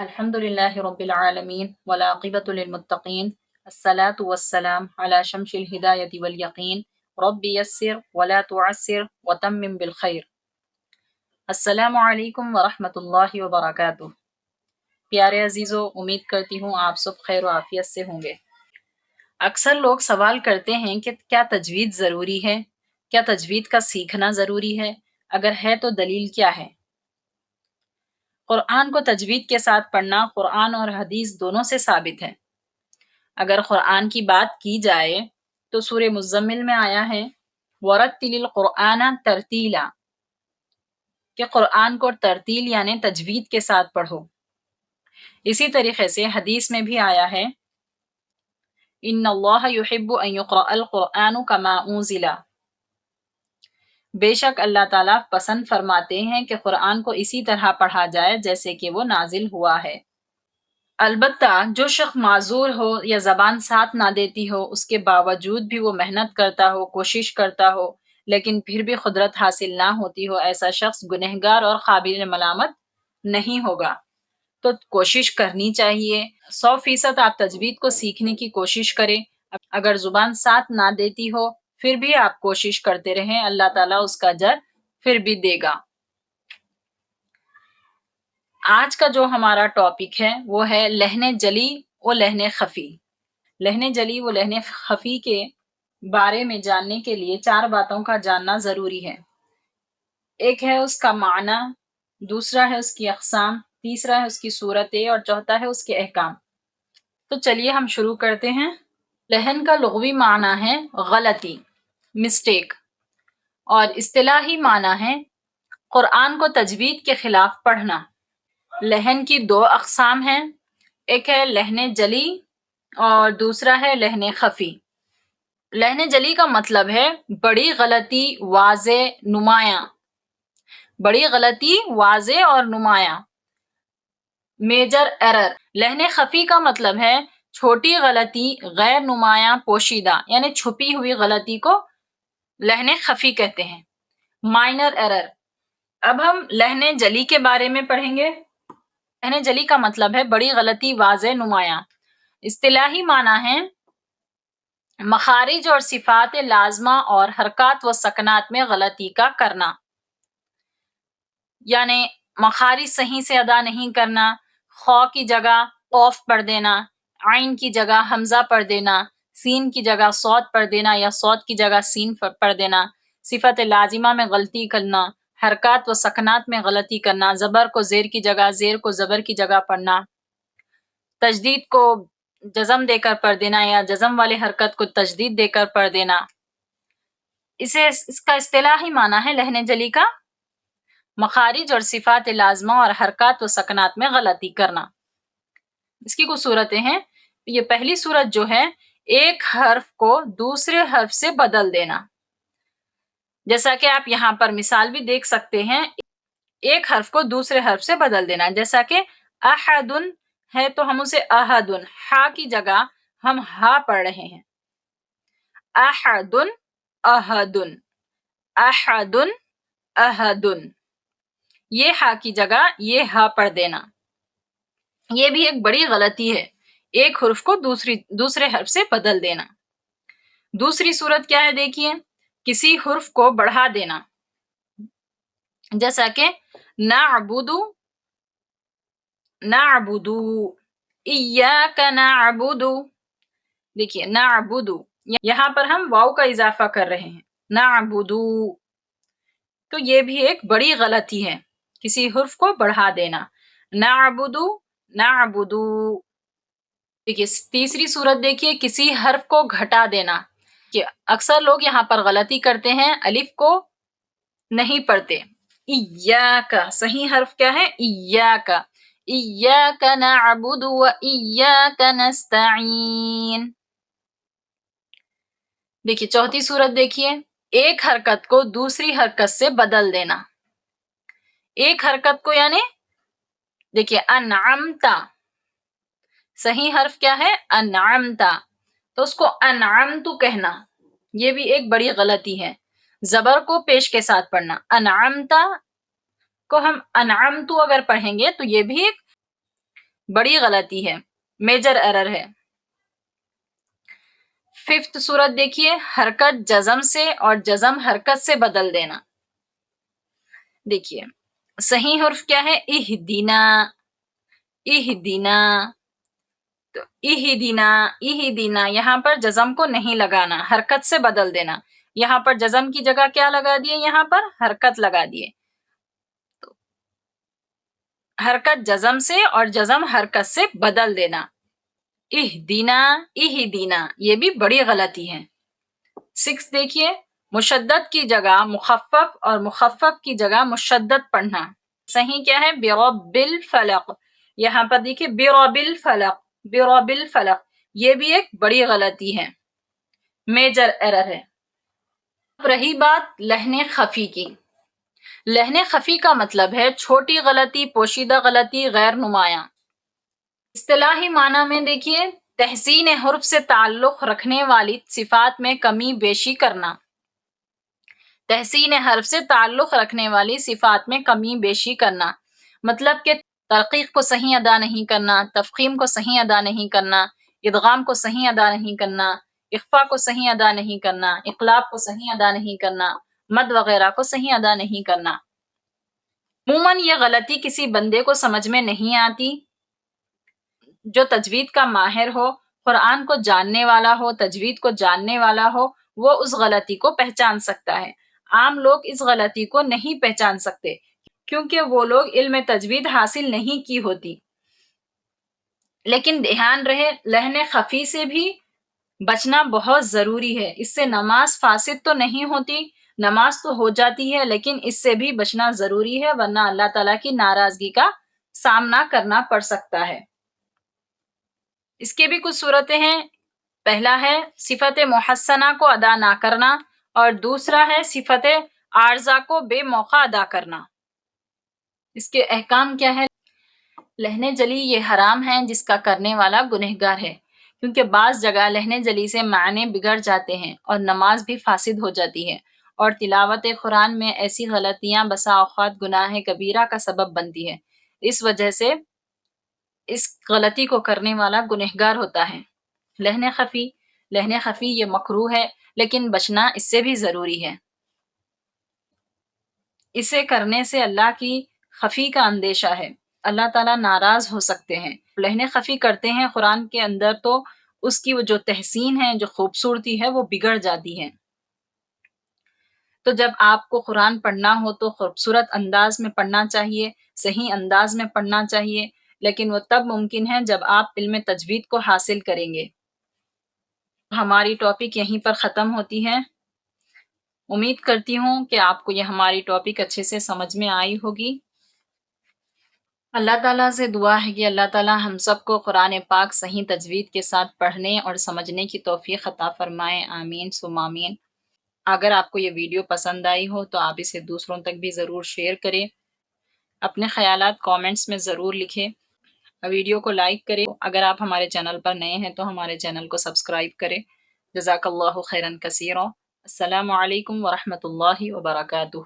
الحمد للہ رب العالمین والعاقبۃ للمتقین الصلاۃ والسلام علی شمس الہدایۃ والیقین رب یسر ولا تعسر وتمم بالخیر۔ السلام علیکم ورحمۃ اللہ وبرکاتہ۔ پیارے عزیزو، امید کرتی ہوں آپ سب خیر و عافیت سے ہوں گے۔ اکثر لوگ سوال کرتے ہیں کہ کیا تجوید ضروری ہے؟ کیا تجوید کا سیکھنا ضروری ہے؟ اگر ہے تو دلیل کیا ہے؟ قرآن کو تجوید کے ساتھ پڑھنا قرآن اور حدیث دونوں سے ثابت ہے۔ اگر قرآن کی بات کی جائے تو سورہ مزمل میں آیا ہے وَرَتِّلِ الْقُرْآنَ تَرْتِیلًا، کہ قرآن کو ترتیل یعنی تجوید کے ساتھ پڑھو۔ اسی طریقے سے حدیث میں بھی آیا ہے إِنَّ اللَّهَ يُحِبُّ أَن يُقْرَأَ الْقُرْآنُ كَمَا أُنزِلَ، بے شک اللہ تعالیٰ پسند فرماتے ہیں کہ قرآن کو اسی طرح پڑھا جائے جیسے کہ وہ نازل ہوا ہے۔ البتہ جو شخص معذور ہو یا زبان ساتھ نہ دیتی ہو، اس کے باوجود بھی وہ محنت کرتا ہو، کوشش کرتا ہو، لیکن پھر بھی قدرت حاصل نہ ہوتی ہو، ایسا شخص گنہگار اور قابل ملامت نہیں ہوگا۔ تو کوشش کرنی چاہیے۔ 100% آپ تجوید کو سیکھنے کی کوشش کریں۔ اگر زبان ساتھ نہ دیتی ہو پھر بھی آپ کوشش کرتے رہیں، اللہ تعالیٰ اس کا اجر پھر بھی دے گا۔ آج کا جو ہمارا ٹاپک ہے وہ ہے لہن جلی و لہن خفی۔ لہن جلی و لہن خفی کے بارے میں جاننے کے لیے 4 باتوں کا جاننا ضروری ہے۔ ایک ہے اس کا معنی، دوسرا ہے اس کی اقسام، تیسرا ہے اس کی صورتیں اور چوتھا ہے اس کے احکام۔ تو چلیے ہم شروع کرتے ہیں۔ لہن کا لغوی معنی ہے غلطی، مسٹیک، اور اصطلاحی معنی ہے قرآن کو تجوید کے خلاف پڑھنا۔ لہن کی 2 اقسام ہیں، ایک ہے لہن جلی اور دوسرا ہے لہن خفی۔ لہن جلی کا مطلب ہے بڑی غلطی، واضح، نمایاں۔ بڑی غلطی واضح اور نمایاں، میجر ایرر۔ لہن خفی کا مطلب ہے چھوٹی غلطی، غیر نمایاں، پوشیدہ، یعنی چھپی ہوئی غلطی کو لہن خفی کہتے ہیں، مائنر ایرر۔ اب ہم لہن جلی کے بارے میں پڑھیں گے۔ لہن جلی کا مطلب ہے بڑی غلطی، واضح، نمایاں۔ اصطلاحی معنی ہے مخارج اور صفات لازمہ اور حرکات و سکنات میں غلطی کا کرنا، یعنی مخارج صحیح سے ادا نہیں کرنا، خو کی جگہ قوف پڑھ دینا، عین کی جگہ حمزہ پڑھ دینا، سین کی جگہ صاد پڑھ دینا یا صاد کی جگہ سین پڑھ دینا، صفت لازمہ میں غلطی کرنا، حرکات و سکنات میں غلطی کرنا، زبر کو زیر کی جگہ، زیر کو زبر کی جگہ پڑھنا، تجدید کو جزم دے کر پڑھ دینا یا جزم والے حرکت کو تجدید دے کر پڑھ دینا۔ اس کا اصطلاحی معنی ہے لہن جلی کا مخارج اور صفات لازمہ اور حرکات و سکنات میں غلطی کرنا۔ اس کی کچھ صورتیں ہیں۔ یہ پہلی صورت جو ہے ایک حرف کو دوسرے حرف سے بدل دینا، جیسا کہ آپ یہاں پر مثال بھی دیکھ سکتے ہیں۔ ایک حرف کو دوسرے حرف سے بدل دینا، جیسا کہ احدن ہے تو ہم اسے احدن، ہا کی جگہ ہم ہا پڑھ رہے ہیں، احدن احدن، احدن احدن، یہ ہا کی جگہ یہ ہا پڑھ دینا، یہ بھی ایک بڑی غلطی ہے، ایک حرف کو دوسرے حرف سے بدل دینا۔ دوسری صورت کیا ہے دیکھیے، کسی حرف کو بڑھا دینا، جیسا کہ نعبد، نعبد، ایاک نعبد، دیکھیے نعبد، یہاں پر ہم واو کا اضافہ کر رہے ہیں، نعبد، تو یہ بھی ایک بڑی غلطی ہے، کسی حرف کو بڑھا دینا، نعبد نعبد۔ دیکھیے تیسری صورت دیکھیے، کسی حرف کو گھٹا دینا، کہ اکثر لوگ یہاں پر غلطی کرتے ہیں، الف کو نہیں پڑھتے، ایاک، صحیح حرف کیا ہے؟ ایاک، ایاک نعبد و ایاک نستعین۔ دیکھیے چوتھی صورت دیکھیے، ایک حرکت کو دوسری حرکت سے بدل دینا، ایک حرکت کو یعنی دیکھیے انعمتا، صحیح حرف کیا ہے؟ انعمتا، تو اس کو انعمتو کہنا، یہ بھی ایک بڑی غلطی ہے، زبر کو پیش کے ساتھ پڑھنا، انعمتا کو ہم انعمتو اگر پڑھیں گے تو یہ بھی ایک بڑی غلطی ہے، میجر ایرر ہے۔ 5th صورت دیکھیے، حرکت جزم سے اور جزم حرکت سے بدل دینا۔ دیکھیے صحیح حرف کیا ہے؟ اہدینا، اہدینا، تو اہدینا یہاں پر جزم کو نہیں لگانا، حرکت سے بدل دینا۔ یہاں پر جزم کی جگہ کیا لگا دیے؟ یہاں پر حرکت لگا دیے۔ حرکت جزم سے اور جزم حرکت سے بدل دینا۔ اہدینا، اہدینا، یہ بھی بڑی غلطی ہے۔ 6 دیکھیے، مشدد کی جگہ مخفف اور مخفف کی جگہ مشدد پڑھنا۔ صحیح کیا ہے؟ برب الفلق، یہاں پر دیکھیے برب الفلق، برب الفلق، یہ بھی ایک بڑی غلطی ہے، میجر ایرر ہے۔ اب رہی بات لہن خفی کی۔ لہن خفی کا مطلب ہے چھوٹی غلطی، پوشیدہ غلطی، غیر نمایاں۔ اصطلاحی معنی میں دیکھیے، تحسین حرف سے تعلق رکھنے والی صفات میں کمی بیشی کرنا۔ تحسین حرف سے تعلق رکھنے والی صفات میں کمی بیشی کرنا، مطلب کہ ترقیق کو صحیح ادا نہیں کرنا، تفخیم کو صحیح ادا نہیں کرنا، ادغام کو صحیح ادا نہیں کرنا، اخفا کو صحیح ادا نہیں کرنا، اقلاب کو صحیح ادا نہیں کرنا، مد وغیرہ کو صحیح ادا نہیں کرنا۔ عموماً یہ غلطی کسی بندے کو سمجھ میں نہیں آتی۔ جو تجوید کا ماہر ہو، قرآن کو جاننے والا ہو، تجوید کو جاننے والا ہو، وہ اس غلطی کو پہچان سکتا ہے۔ عام لوگ اس غلطی کو نہیں پہچان سکتے کیونکہ وہ لوگ علم تجوید حاصل نہیں کی ہوتی۔ لیکن دھیان رہے، لہن خفی سے بھی بچنا بہت ضروری ہے۔ اس سے نماز فاسد تو نہیں ہوتی، نماز تو ہو جاتی ہے، لیکن اس سے بھی بچنا ضروری ہے، ورنہ اللہ تعالیٰ کی ناراضگی کا سامنا کرنا پڑ سکتا ہے۔ اس کے بھی کچھ صورتیں ہیں۔ پہلا ہے صفت محسنہ کو ادا نہ کرنا، اور دوسرا ہے صفت عارضہ کو بے موقع ادا کرنا۔ اس کے احکام کیا ہے؟ لہن جلی یہ حرام ہے جس کا کرنے والا گنہگار ہے، کیونکہ بعض جگہ لہن جلی سے معنی بگڑ جاتے ہیں اور نماز بھی فاسد ہو جاتی ہے، اور تلاوت قرآن میں ایسی غلطیاں بسا اوقات گناہ کبیرہ کا سبب بنتی ہے۔ اس وجہ سے اس غلطی کو کرنے والا گنہگار ہوتا ہے۔ لہن خفی یہ مکروہ ہے، لیکن بچنا اس سے بھی ضروری ہے۔ اسے کرنے سے اللہ کی خفی کا اندیشہ ہے، اللہ تعالیٰ ناراض ہو سکتے ہیں۔ لہن خفی کرتے ہیں قرآن کے اندر تو اس کی وہ جو تحسین ہے، جو خوبصورتی ہے، وہ بگڑ جاتی ہے۔ تو جب آپ کو قرآن پڑھنا ہو تو خوبصورت انداز میں پڑھنا چاہیے، صحیح انداز میں پڑھنا چاہیے، لیکن وہ تب ممکن ہے جب آپ علم تجوید کو حاصل کریں گے۔ ہماری ٹاپک یہیں پر ختم ہوتی ہے۔ امید کرتی ہوں کہ آپ کو یہ ہماری ٹاپک اچھے سے سمجھ میں آئی ہوگی۔ اللہ تعالیٰ سے دعا ہے کہ اللہ تعالیٰ ہم سب کو قرآن پاک صحیح تجوید کے ساتھ پڑھنے اور سمجھنے کی توفیق عطا فرمائے، آمین ثم آمین۔ اگر آپ کو یہ ویڈیو پسند آئی ہو تو آپ اسے دوسروں تک بھی ضرور شیئر کریں، اپنے خیالات کامنٹس میں ضرور لکھیں، ویڈیو کو لائک کریں۔ اگر آپ ہمارے چینل پر نئے ہیں تو ہمارے چینل کو سبسکرائب کریں۔ جزاک اللہ خیرا کثیرا۔ السلام علیکم ورحمۃ اللہ وبرکاتہ۔